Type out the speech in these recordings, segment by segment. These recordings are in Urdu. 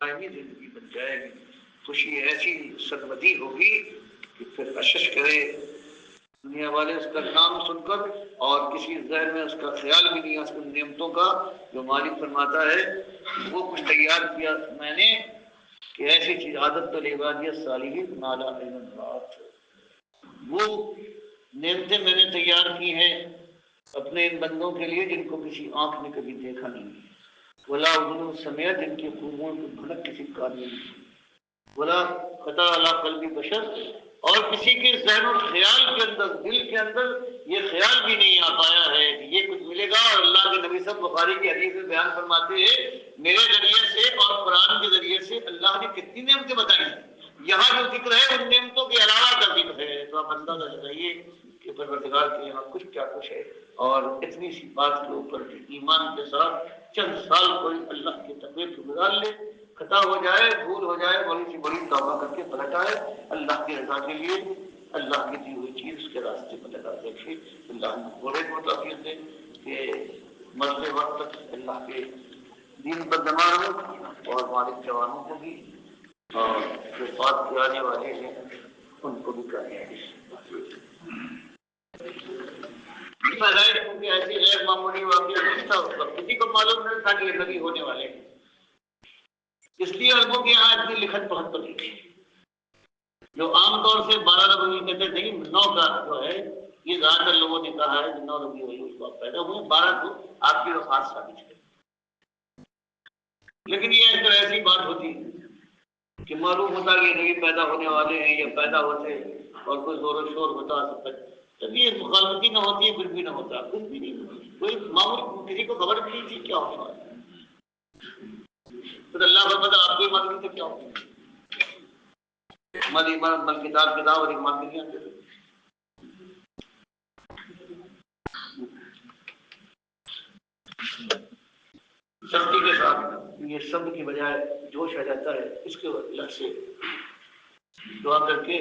دائمی زندگی بن جائے گی، خوشی ایسی سرمدی ہوگی کہ پھر اشش کرے دنیا والے اس کا نام سن کر اور کسی ذہن میں اس کا خیال بھی نہیں ہے اس کی نعمتوں کا جو مالک فرماتا ہے وہ کچھ تیار کیا میں نے کہ ایسی چیز عادت تو عبادیت صالحین نالا علم بات، وہ نعمتیں میں نے تیار کی ہیں اپنے ان بندوں کے لیے جن کو کسی آنکھ نے کبھی دیکھا نہیں، ولا اذن سمیعت، جن کی خوبوں کی بھنک کسی کان میں نہیں، ولا خطا علی قلب بشر، اور کسی کے ذہن و خیال کے اندر دل کے اندر یہ خیال بھی نہیں آ پایا ہے کہ یہ کچھ ملے گا۔ اور اللہ کے نبی صاحب بخاری کی حدیث میں بیان فرماتے ہیں میرے ذریعے سے اور قرآن کے ذریعے سے اللہ نے کتنی نعمتیں بتائی ہیں، یہاں جو ذکر ہے ان نعمتوں کے علاوہ کا ذکر ہے، تو آپ اندازہ لگائیے کہ پروردگار کے یہاں کچھ کیا کچھ ہے۔ اور اتنی سی بات کے اوپر ایمان کے ساتھ چند سال کوئی اللہ کے تقوی کو گزار لے، خطا ہو جائے بھول ہو جائے بڑی سی بڑی توبہ کر کے پلٹ آئے اللہ کی رضا کے لیے، اللہ کی دی ہوئی چیز اس کے راستے پر لگا دیکھے، اللہ نے بڑے کو توفیق دے کہ مرتے وقت تک اللہ کے دین پر جمع رہو، اور مالک جوانوں کو بھی اور جو بات کے آنے والے ہیں ان کو بھی کامیابی پیدائش کیونکہ ایسی غیر معمولی واقعہ نہیں تھا، اس کا کسی کو معلوم نہیں تھا کہ یہ نبی ہونے والے ہیں، اس لیے عربوں کے یہاں اتنی لکھت پڑھت تو نہیں تھی، جو عام طور سے 12 ربیع کہتے نہیں 9 کا جو ہے یہ زیادہ تر لوگوں نے کہا ہے کہ 9 ربیع ہوئی اس وقت پیدا ہوئے، 12 کو آپ کی وفات ثابت ہے، لیکن یہ ایک طرح ایسی بات ہوتی کہ معلوم ہوتا کہ نبی پیدا ہونے والے ہیں یا پیدا ہوتے اور کوئی زور و شور ہوتا تب یہ مخالفتی نہ ہوتی کچھ بھی نہ ہوتا، کچھ بھی نہیں، کوئی معمول کسی کو خبر بھی نہیں تھی کیا ہوتا ہے، تو اللہ کا پتہ آپ کو معلوم تو کیا ہوتا ہماری مل کتاب کتاب اور ایمان کی نہیں آتے، سختی کے ساتھ یہ سب کی بجائے جوش آ جاتا ہے، اس کے وجہ سے دعا کر کے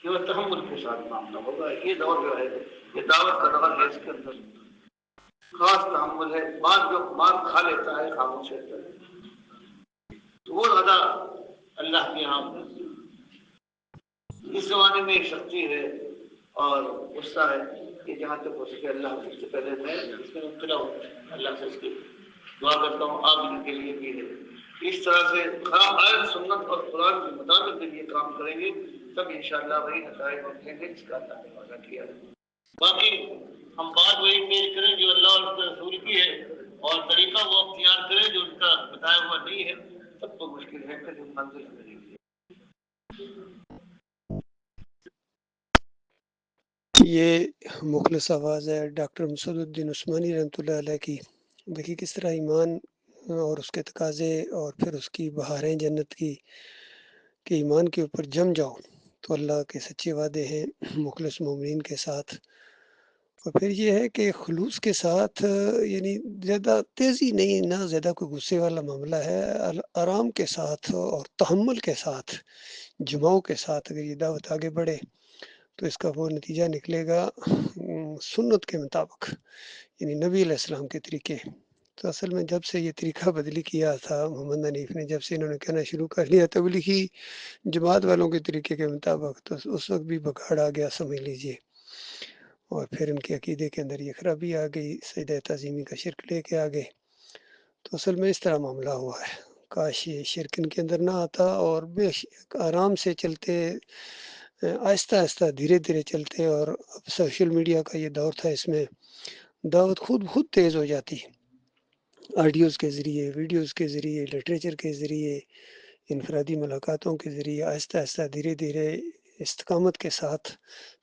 یہ تحمل کے ساتھ معاملہ ہوگا۔ یہ دور جو ہے یہ دعوت کا دور ہے، اس کے اندر خاص تحمل ہے، بعض جو مار کھا لیتا ہے خاموش رہتا ہے تو وہ زیادہ اللہ کے یہاں اس زمانے میں سختی ہے اور غصہ ہے کہ جہاں تک ہو سکے اللہ سے پہلے میں اس میں مبتلا ہوں، اللہ سے اس کی دعا کرتا ہوں آپ ان کے لیے بھی ہے، اس طرح سے آیت سنت اور قرآن کے مطابق جب یہ کام کریں گے تب انشاءاللہ وہی نتائج نکلیں گے جس کا اللہ نے وعدہ کیا ہے۔ باقی ہم بات وہی پیش کریں جو اللہ اور اس کے رسول کی ہے، اور طریقہ وہ اختیار کریں جو ان کا بتایا ہوا نہیں ہے، تب تو مشکل ہے کہ جو منزل ہمیں نہیں ہے۔ یہ مخلص آواز ہے ڈاکٹر مسعود الدین عثمانی رحمۃ اللہ علیہ کی۔ دیکھیے کس طرح ایمان اور اس کے تقاضے اور پھر اس کی بہاریں جنت کی کہ ایمان کے اوپر جم جاؤ تو اللہ کے سچے وعدے ہیں مخلص مومنین کے ساتھ، اور پھر یہ ہے کہ خلوص کے ساتھ یعنی زیادہ تیزی نہیں، نہ زیادہ کوئی غصے والا معاملہ ہے، آرام کے ساتھ اور تحمل کے ساتھ جماؤ کے ساتھ اگر یہ دعوت آگے بڑھے تو اس کا وہ نتیجہ نکلے گا سنت کے مطابق، یعنی نبی علیہ السلام کے طریقے۔ تو اصل میں جب سے یہ طریقہ بدلی کیا تھا محمد حنیف نے، جب سے انہوں نے کہنا شروع کر لیا تبلیغی جماعت والوں کے طریقے کے مطابق، تو اس وقت بھی بگاڑ آ گیا سمجھ لیجئے، اور پھر ان کے عقیدے کے اندر یہ خرابی آ گئی، سجدہ تعظیمی کا شرک لے کے آ گئے۔ تو اصل میں اس طرح معاملہ ہوا ہے، کاش یہ شرک ان کے اندر نہ آتا اور بے آرام سے چلتے، آہستہ آہستہ دھیرے دھیرے چلتے، اور اب سوشل میڈیا کا یہ دور تھا، اس میں دعوت خود تیز ہو جاتی، آڈیوز کے ذریعے، ویڈیوز کے ذریعے، لٹریچر کے ذریعے، انفرادی ملاقاتوں کے ذریعے آہستہ آہستہ دھیرے دھیرے استقامت کے ساتھ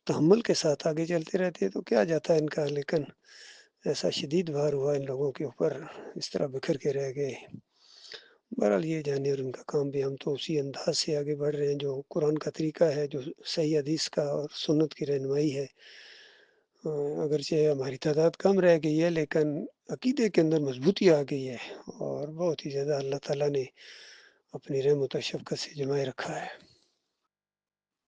تحمل کے ساتھ آگے چلتے رہتے تو کیا جاتا ہے ان کا، لیکن ایسا شدید بھار ہوا ان لوگوں کے اوپر، اس طرح بکھر کے رہ گئے۔ بہرحال یہ جانے اور ان کا کام بھی، ہم تو اسی انداز سے آگے بڑھ رہے ہیں جو قرآن کا طریقہ ہے، جو صحیح حدیث کا اور سنت کی رہنمائی ہے۔ اگرچہ ہماری تعداد کم رہ گئی ہے لیکن عقیدے کے اندر مضبوطی آ گئی ہے، اور بہت ہی زیادہ اللہ تعالیٰ نے اپنی رحمت و شفقت سے جمائے رکھا ہے۔